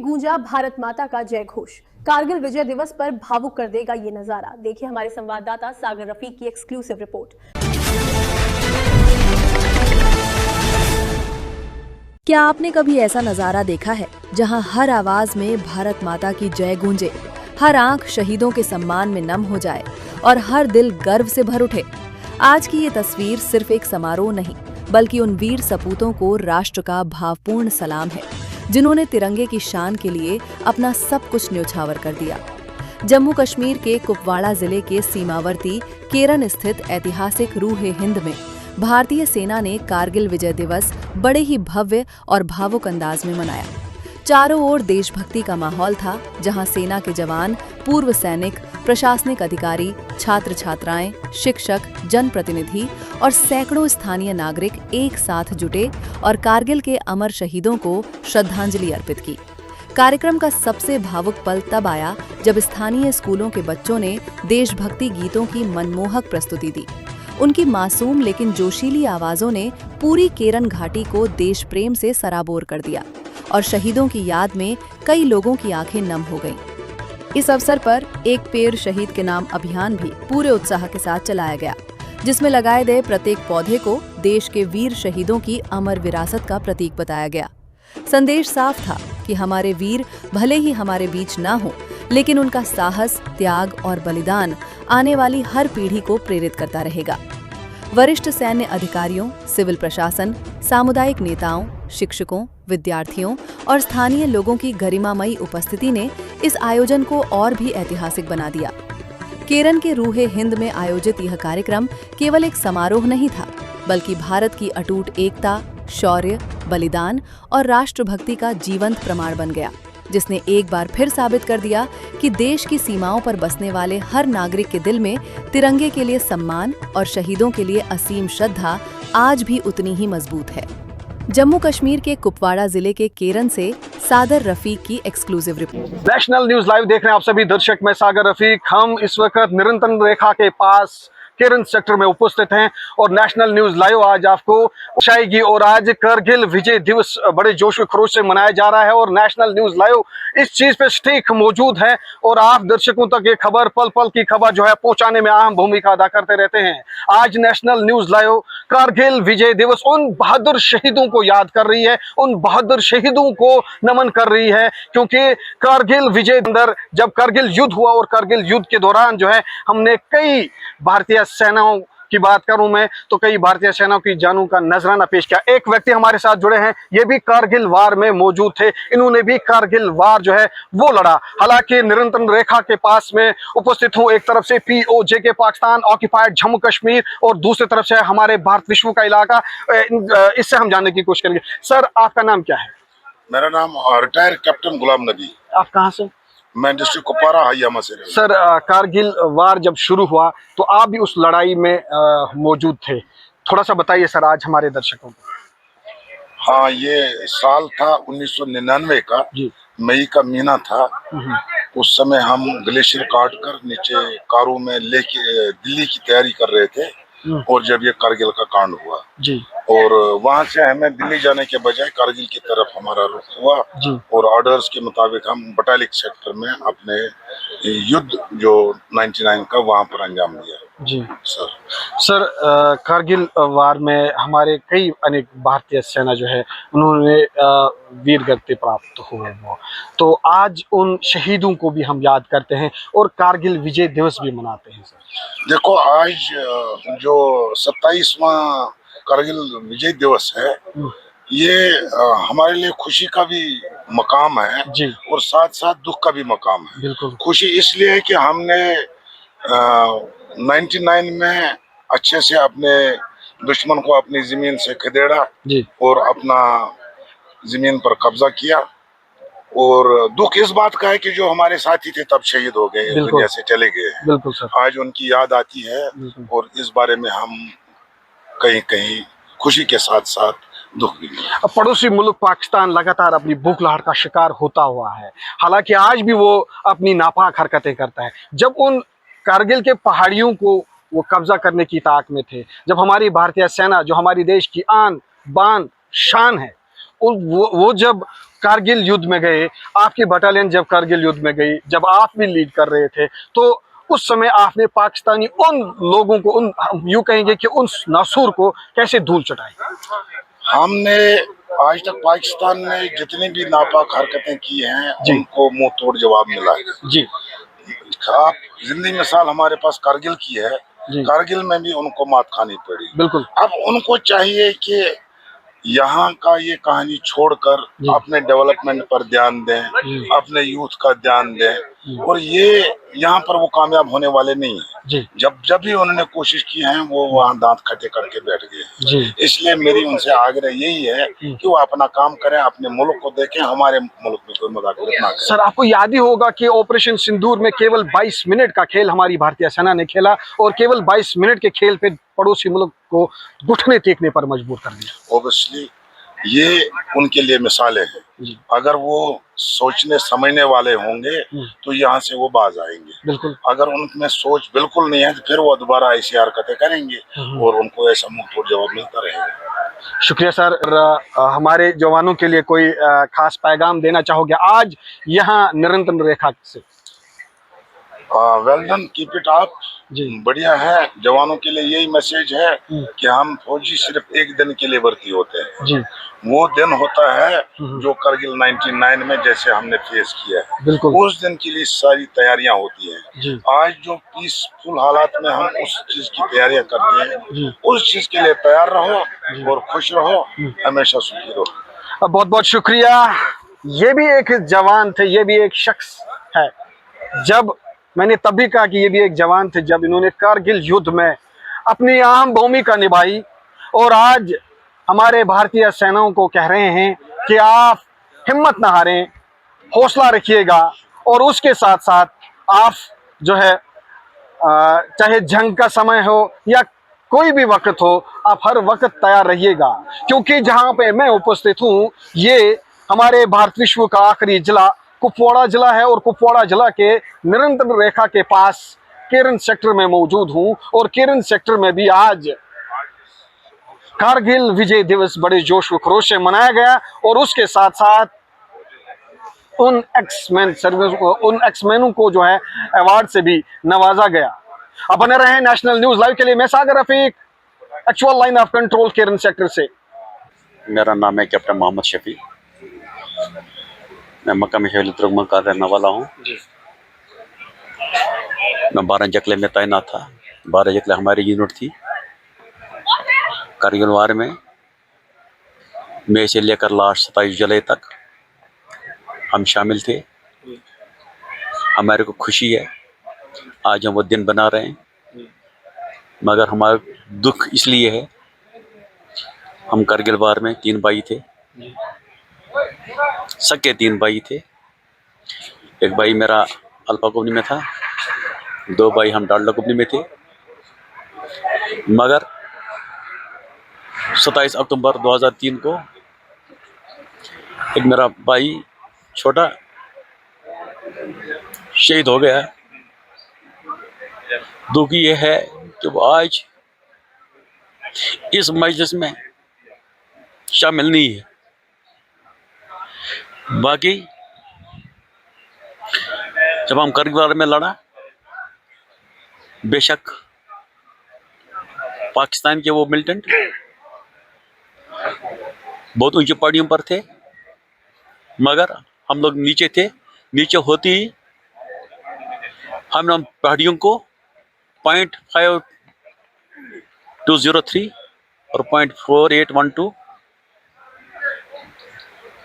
गूंजा भारत माता का जय घोष। कारगिल विजय दिवस पर भावुक कर देगा ये नजारा। देखिए हमारे संवाददाता सागर रफीक की एक्सक्लूसिव रिपोर्ट। क्या आपने कभी ऐसा नजारा देखा है जहां हर आवाज में भारत माता की जय गूंजे, हर आंख शहीदों के सम्मान में नम हो जाए और हर दिल गर्व से भर उठे? आज की ये तस्वीर सिर्फ एक समारोह नहीं, बल्कि उन वीर सपूतों को राष्ट्र का भावपूर्ण सलाम है जिन्होंने तिरंगे की शान के लिए अपना सब कुछ न्योछावर कर दिया। जम्मू कश्मीर के कुपवाड़ा जिले के सीमावर्ती केरन स्थित ऐतिहासिक रूहे हिंद में भारतीय सेना ने कारगिल विजय दिवस बड़े ही भव्य और भावुक अंदाज में मनाया। चारों ओर देशभक्ति का माहौल था, जहां सेना के जवान, पूर्व सैनिक, प्रशासनिक अधिकारी, छात्र छात्राएं, शिक्षक, जनप्रतिनिधि और सैकड़ों स्थानीय नागरिक एक साथ जुटे और कारगिल के अमर शहीदों को श्रद्धांजलि अर्पित की। कार्यक्रम का सबसे भावुक पल तब आया जब स्थानीय स्कूलों के बच्चों ने देशभक्ति गीतों की मनमोहक प्रस्तुति दी। उनकी मासूम लेकिन जोशीली आवाजों ने पूरी केरन घाटी को देश प्रेम से सराबोर कर दिया और शहीदों की याद में कई लोगों की आंखें नम हो गईं। इस अवसर पर एक पेड़ शहीद के नाम अभियान भी पूरे उत्साह के साथ चलाया गया, जिसमें लगाए गए प्रत्येक पौधे को देश के वीर शहीदों की अमर विरासत का प्रतीक बताया गया। संदेश साफ था कि हमारे वीर भले ही हमारे बीच ना हो, लेकिन उनका साहस, त्याग और बलिदान आने वाली हर पीढ़ी को प्रेरित करता रहेगा। वरिष्ठ सैन्य अधिकारियों, सिविल प्रशासन, सामुदायिक नेताओं, शिक्षकों, विद्यार्थियों और स्थानीय लोगों की गरिमामयी उपस्थिति ने इस आयोजन को और भी ऐतिहासिक बना दिया। केरन के रूहे हिंद में आयोजित यह कार्यक्रम केवल एक समारोह नहीं था, बल्कि भारत की अटूट एकता, शौर्य, बलिदान और राष्ट्रभक्ति का जीवंत प्रमाण बन गया, जिसने एक बार फिर साबित कर दिया कि देश की सीमाओं पर बसने वाले हर नागरिक के दिल में तिरंगे के लिए सम्मान और शहीदों के लिए असीम श्रद्धा आज भी उतनी ही मजबूत है। जम्मू कश्मीर के कुपवाड़ा जिले के केरन से सागर रफीक की exclusive report. National news live देख रहे हैं आप सभी दर्शक। मैं सागर रफीक। हम इस वक्त निरंतर रेखा के पास केरन सेक्टर में उपस्थित हैं और नेशनल न्यूज लाइव आज आपको दर्शाएगी। और आज कारगिल विजय दिवस बड़े जोश व खरोश से मनाया जा रहा है और नेशनल न्यूज लाइव इस चीज पे सटीक मौजूद है और आप दर्शकों तक ये खबर, पल पल की खबर जो है पहुंचाने में अहम भूमिका अदा करते रहते हैं। आज नेशनल न्यूज लाइव कारगिल विजय दिवस उन बहादुर शहीदों को याद कर रही है, उन बहादुर शहीदों को नमन कर रही है, क्योंकि कारगिल विजय अंदर जब कारगिल युद्ध हुआ और कारगिल युद्ध के दौरान जो है हमने कई भारतीय सेनाओं की बात करूं मैं तो कई भारतीय सेनाओं की जानों का नजराना पेश किया। एक व्यक्ति हमारे साथ जुड़े हैं, ये भी कारगिल वार में मौजूद थे, इन्होंने भी कारगिल वार जो है वो लड़ा। हालांकि निरंतर रेखा के पास में उपस्थित हूं, एक तरफ से POJ के पाकिस्तान ऑक्यूपाइड जम्मू कश्मीर और दूसरी तरफ से हमारे भारत विश्व का इलाका। इससे हम जानने की कोशिश करेंगे। सर, आपका नाम क्या है? मेरा नाम रिटायर कैप्टन गुलाम नबी। आप कहाँ से? मैं डिस्ट्रिक्ट कुपवाड़ा हयामा से। सर, कारगिल वार जब शुरू हुआ तो आप भी उस लड़ाई में मौजूद थे, थोड़ा सा बताइए सर आज हमारे दर्शकों को। हाँ, ये साल था 1999 का जी। मई का महीना था। उस समय हम ग्लेशियर काट कर नीचे कारों में लेके दिल्ली की तैयारी कर रहे थे और जब ये कारगिल का कांड हुआ जी, और वहां से हमें दिल्ली जाने के बजाय कारगिल की तरफ हमारा रुख हुआ जी। और ऑर्डर्स के मुताबिक हम बटालिक सेक्टर में अपने युद्ध जो 99 का वहां पर अंजाम दिया जी। सर, कारगिल वार में हमारे कई अनेक भारतीय सेना जो है उन्होंने वीर गति प्राप्त हुए वो, तो आज उन शहीदों को भी हम याद करते हैं और कारगिल विजय दिवस भी मनाते हैं। सर देखो, आज जो 27वां कारगिल विजय दिवस है, ये हमारे लिए खुशी का भी मकाम है जी। और साथ साथ दुख का भी मकाम है। बिल्कुल। खुशी इसलिए है कि हमने 99 में अच्छे से अपने दुश्मन को अपनी जमीन से खदेड़ा जी। और अपना जमीन पर कब्जा किया। और दुख इस बात का है कि जो हमारे साथी थे तब शहीद हो गए, दुनिया से चले गए। बिल्कुल सर। आज उनकी याद आती है और इस बारे में हम कहीं कहीं खुशी के साथ साथ दुख भी। पड़ोसी मुल्क पाकिस्तान लगातार अपनी भूखलहर का शिकार होता हुआ है, हालांकि आज भी वो अपनी नापाक हरकतें करता है। जब उन कारगिल के पहाड़ियों को वो कब्जा करने की ताक में थे, जब हमारी भारतीय सेना जो हमारी देश की आन बान शान है वो जब कारगिल युद्ध में गए, आपकी बटालियन जब कारगिल युद्ध में गई, जब आप भी लीड कर रहे थे, तो उस समय आपने पाकिस्तानी उन लोगों को, उन यूं कहेंगे कि उन नासूर को कैसे धूल चटाई? हमने आज तक पाकिस्तान ने जितनी भी नापाक हरकतें की हैं उनको मुंह तोड़ जवाब मिला है जी। आप जिंदगी मिसाल हमारे पास कारगिल की है, कारगिल में भी उनको मात खानी पड़ी। बिल्कुल। अब उनको चाहिए कि यहाँ का ये कहानी छोड़कर अपने डेवलपमेंट पर ध्यान दें, अपने यूथ का ध्यान दें, और ये यहाँ पर वो कामयाब होने वाले नहीं है। जब भी उन्होंने कोशिश की है वो वहाँ दांत खट्टे करके बैठ गए। इसलिए मेरी उनसे आग्रह यही है कि वो अपना काम करें, अपने मुल्क को देखें, हमारे मुल्क में कोई मुदाखलत ना करें। सर, आपको याद ही होगा कि ऑपरेशन सिंदूर में केवल 22 मिनट का खेल हमारी भारतीय सेना ने खेला और केवल 22 मिनट के खेल पे पड़ोसी मुल्क को घुटने टेकने पर मजबूर कर दिया। ऑब्वियसली ये उनके लिए मिसालें हैं। अगर वो सोचने समझने वाले होंगे तो यहाँ से वो बाज आएंगे। बिल्कुल। अगर उनमें सोच बिल्कुल नहीं है तो फिर वो दोबारा ऐसी हरकतें करेंगे और उनको ऐसा मुंह तोड़ जवाब मिलता रहेगा। शुक्रिया सर। हमारे जवानों के लिए कोई खास पैगाम देना चाहोगे आज यहाँ निरंतर रेखा से? Well done, keep it up. बढ़िया है। जवानों के लिए यही मैसेज है कि हम फौजी सिर्फ एक दिन के लिए भर्ती होते हैं। वो दिन होता है जो करगिल 99 में जैसे हमने फेस किया है, उस दिन के लिए सारी तैयारियां होती हैं। आज जो पीसफुल हालात में हम उस चीज की तैयारियां करते हैं, उस चीज के लिए तैयार रहो और खुश रहो, हमेशा सुखी रहो। बहुत बहुत शुक्रिया। ये भी एक जवान थे, ये भी एक शख्स है। जब मैंने तभी कहा कि ये भी एक जवान थे जब इन्होंने कारगिल युद्ध में अपनी अहम भूमिका निभाई, और आज हमारे भारतीय सेनाओं को कह रहे हैं कि आप हिम्मत ना हारें, हौसला रखिएगा, और उसके साथ साथ आप जो है चाहे जंग का समय हो या कोई भी वक्त हो, आप हर वक्त तैयार रहिएगा, क्योंकि जहां पे मैं उपस्थित हूं ये हमारे भारत विश्व का आखिरी जिला कुपवाड़ा जिला है, और कुपवाड़ा जिला के निरंतर रेखा के पास केरन सेक्टर में मौजूद हूं। और केरन सेक्टर में भी आज कारगिल विजय दिवस बड़े जोश व खरोश से मनाया गया, और उसके साथ साथ उन एक्समैनों को जो है अवार्ड से भी नवाजा गया। अब बने रहे नेशनल न्यूज लाइव के लिए। मैं Sagar Rafiq, actual line of control Keran sector से। मेरा नाम है कैप्टन मोहम्मद शफी। मैं मक्का में तुर्कमन का रहने वाला हूँ। मैं 12 जकले में तैनात था। 12 जकले हमारी यूनिट थी। कारगिल वार में मई से लेकर लास्ट 27 जुलाई तक हम शामिल थे। हमारे को खुशी है आज हम वो दिन बना रहे हैं, मगर हमारा दुख इसलिए है, हम कारगिल वार में 3 भाई थे, सके 3 भाई थे। एक भाई मेरा अल्फा कंपनी में था, 2 भाई हम डाल्डा कंपनी में थे। मगर 27 अक्टूबर 2003 को एक मेरा भाई छोटा शहीद हो गया। दुख ये है कि वो आज इस मजलिस में शामिल नहीं है। बाकी जब हम कारगिल में लड़ा, बेशक पाकिस्तान के वो मिलिटेंट बहुत ऊंची पहाड़ियों पर थे, मगर हम लोग नीचे थे। नीचे होती ही हमने पहाड़ियों को 0.5203 और 0.4812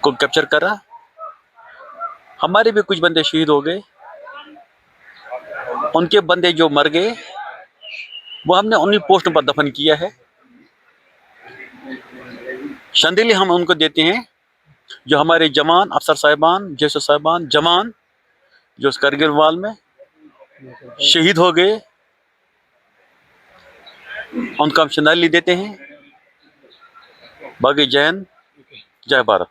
को कैप्चर करा। हमारे भी कुछ बंदे शहीद हो गए। उनके बंदे जो मर गए वो हमने उन्हीं पोस्टों पर दफन किया है। श्रद्धांजलि हम उनको देते हैं जो हमारे जवान, अफसर साहिबान, जैसे साहिबान, जवान जो कारगिल वार में शहीद हो गए, उनका हम श्रद्धांजलि देते हैं। बाकी जय हिंद, जय भारत।